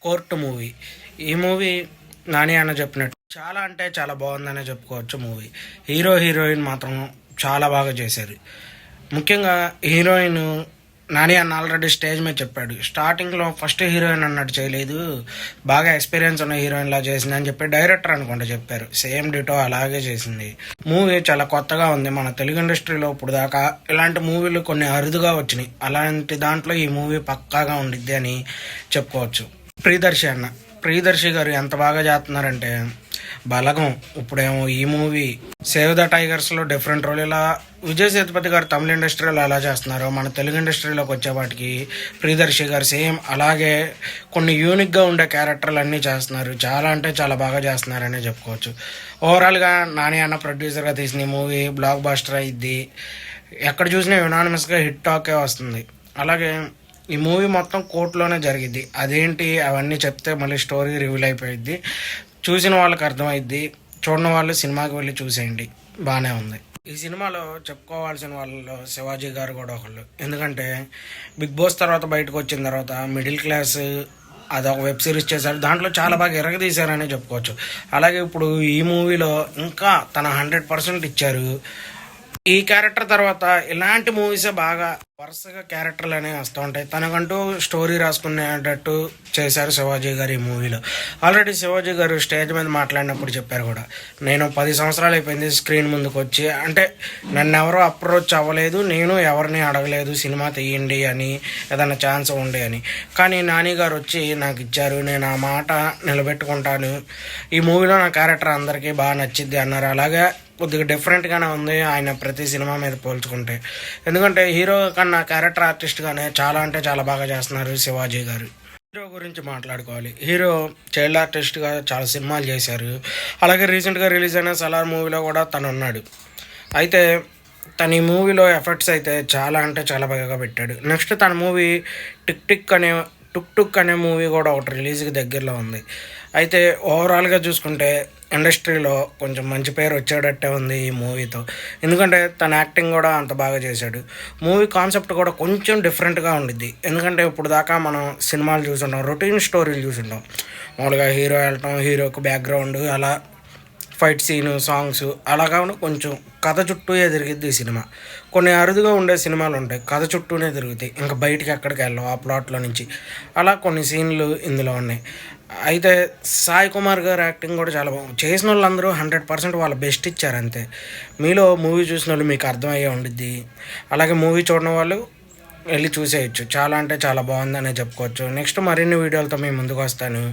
Court movie. ఈ movie Nani అన్న చెప్పినట్టు చాలా అంటే చాలా బాగుందనే చెప్పుకోవచ్చు. మూవీ హీరోయిన్ మాత్రం చాలా బాగా చేశారు. ముఖ్యంగా హీరోయిన్ నాని అన్న ఆల్రెడీ స్టేజ్ మీద చెప్పాడు, స్టార్టింగ్లో ఫస్ట్ హీరోయిన్ అన్నట్టు చేయలేదు, బాగా ఎక్స్పీరియన్స్ ఉన్న హీరోయిన్లా చేసింది అని చెప్పి డైరెక్టర్ అనుకుంటా చెప్పారు. సేమ్ డిటో అలాగే చేసింది. మూవీ చాలా కొత్తగా ఉంది. మన తెలుగు ఇండస్ట్రీలో ఇప్పుడు దాకా ఇలాంటి మూవీలు కొన్ని అరుదుగా వచ్చినాయి. అలాంటి దాంట్లో ఈ మూవీ పక్కాగా ఉండిద్ది అని చెప్పుకోవచ్చు. ప్రియదర్శి గారు ఎంత బాగా చేస్తున్నారంటే బలగం, ఇప్పుడేమో ఈ మూవీ సేవ్ ద టైగర్స్లో డిఫరెంట్ రోల్. ఇలా విజయ్ సేతుపతి గారు తమిళ ఇండస్ట్రీలో ఎలా చేస్తున్నారో మన తెలుగు ఇండస్ట్రీలోకి వచ్చేవాటికి ప్రియదర్శి గారు సేమ్ అలాగే కొన్ని యూనిక్గా ఉండే క్యారెక్టర్లు అన్నీ చేస్తున్నారు. చాలా అంటే చాలా బాగా చేస్తున్నారనే చెప్పుకోవచ్చు. ఓవరాల్గా నాని అన్న ప్రొడ్యూసర్గా తీసిన ఈ మూవీ బ్లాక్ బాస్టర్ అయింది. ఎక్కడ చూసినా యునానిమస్గా హిట్ టాకే వస్తుంది. అలాగే ఈ మూవీ మొత్తం కోర్టులోనే జరిగిద్ది. అదేంటి అవన్నీ చెప్తే మళ్ళీ స్టోరీ రివీల్ అయిపోయిద్ది. చూసిన వాళ్ళకి అర్థమైద్ది, చూడని వాళ్ళు సినిమాకి వెళ్ళి చూసేయండి. బాగానే ఉంది. ఈ సినిమాలో చెప్పుకోవాల్సిన వాళ్ళలో శివాజీ గారు కూడా ఒకళ్ళు. ఎందుకంటే బిగ్ బాస్ తర్వాత బయటకు వచ్చిన తర్వాత మిడిల్ క్లాస్ అదొక వెబ్ సిరీస్ చేశారు, దాంట్లో చాలా బాగా ఎరగదీశారని చెప్పుకోవచ్చు. అలాగే ఇప్పుడు ఈ మూవీలో ఇంకా తన 100% ఇచ్చారు. ఈ క్యారెక్టర్ తర్వాత ఇలాంటి మూవీసే బాగా వరుసగా క్యారెక్టర్లు అనేవి వస్తూ ఉంటాయి. తనకంటూ స్టోరీ రాసుకునేటట్టు చేశారు శివాజీ గారు ఈ మూవీలో. ఆల్రెడీ శివాజీ గారు స్టేజ్ మీద మాట్లాడినప్పుడు చెప్పారు కూడా, నేను 10 సంవత్సరాలు అయిపోయింది స్క్రీన్ ముందుకు వచ్చి, అంటే నన్ను ఎవరో అప్రోచ్ అవ్వలేదు, నేను ఎవరిని అడగలేదు సినిమా తీయండి అని, ఏదైనా ఛాన్స్ ఉండే అని. కానీ నాని గారు వచ్చి నాకు ఇచ్చారు, నేను ఆ మాట నిలబెట్టుకుంటాను, ఈ మూవీలో నా క్యారెక్టర్ అందరికీ బాగా నచ్చిద్ది అన్నారు. అలాగే కొద్దిగా డిఫరెంట్గానే ఉంది ఆయన ప్రతి సినిమా మీద పోల్చుకుంటే. ఎందుకంటే హీరో కన్నా క్యారెక్టర్ ఆర్టిస్ట్గానే చాలా అంటే చాలా బాగా చేస్తున్నారు శివాజీ గారు. హీరో గురించి మాట్లాడుకోవాలి. హీరో చైల్డ్ ఆర్టిస్ట్గా చాలా సినిమాలు చేశారు. అలాగే రీసెంట్గా రిలీజ్ అయిన సలార్ మూవీలో కూడా తను ఉన్నాడు. అయితే తన ఈ మూవీలో ఎఫర్ట్స్ అయితే చాలా అంటే చాలా బాగా పెట్టాడు. నెక్స్ట్ తన మూవీ టుక్ టుక్ అనే మూవీ కూడా ఒకటి రిలీజ్కి దగ్గరలో ఉంది. అయితే ఓవరాల్గా చూసుకుంటే ఇండస్ట్రీలో కొంచెం మంచి పేరు వచ్చేటట్టే ఉంది ఈ మూవీతో. ఎందుకంటే తన యాక్టింగ్ కూడా అంత బాగా చేశాడు. మూవీ కాన్సెప్ట్ కూడా కొంచెం డిఫరెంట్గా ఉండిద్ది. ఎందుకంటే ఇప్పుడు దాకా మనం సినిమాలు చూసుంటాం, రొటీన్ స్టోరీలు చూసుంటాం. మామూలుగా హీరో వెళ్ళటం, హీరోకి బ్యాక్గ్రౌండ్, అలా ఫైట్ సీను, సాంగ్స్ అలా కాకుండా కొంచెం కథ చుట్టూనే తిరిగిద్ది ఈ సినిమా. కొన్ని అరుదుగా ఉండే సినిమాలు ఉంటాయి కథ చుట్టూనే తిరుగుతాయి, ఇంకా బయటికి ఎక్కడికి వెళ్ళాం ఆ ప్లాట్లో నుంచి. అలా కొన్ని సీన్లు ఇందులో ఉన్నాయి. అయితే సాయి కుమార్ గారు యాక్టింగ్ కూడా చాలా బాగుంది. చేసిన వాళ్ళందరూ 100% వాళ్ళ బెస్ట్ ఇచ్చారు అంతే. మీలో మూవీ చూసిన వాళ్ళు మీకు అర్థమయ్యే ఉండిద్ది. అలాగే మూవీ చూడని వాళ్ళు వెళ్ళి చూసేయచ్చు. చాలా అంటే చాలా బాగుందనే చెప్పుకోవచ్చు. నెక్స్ట్ మరిన్ని వీడియోలతో మేము ముందుకు వస్తాను.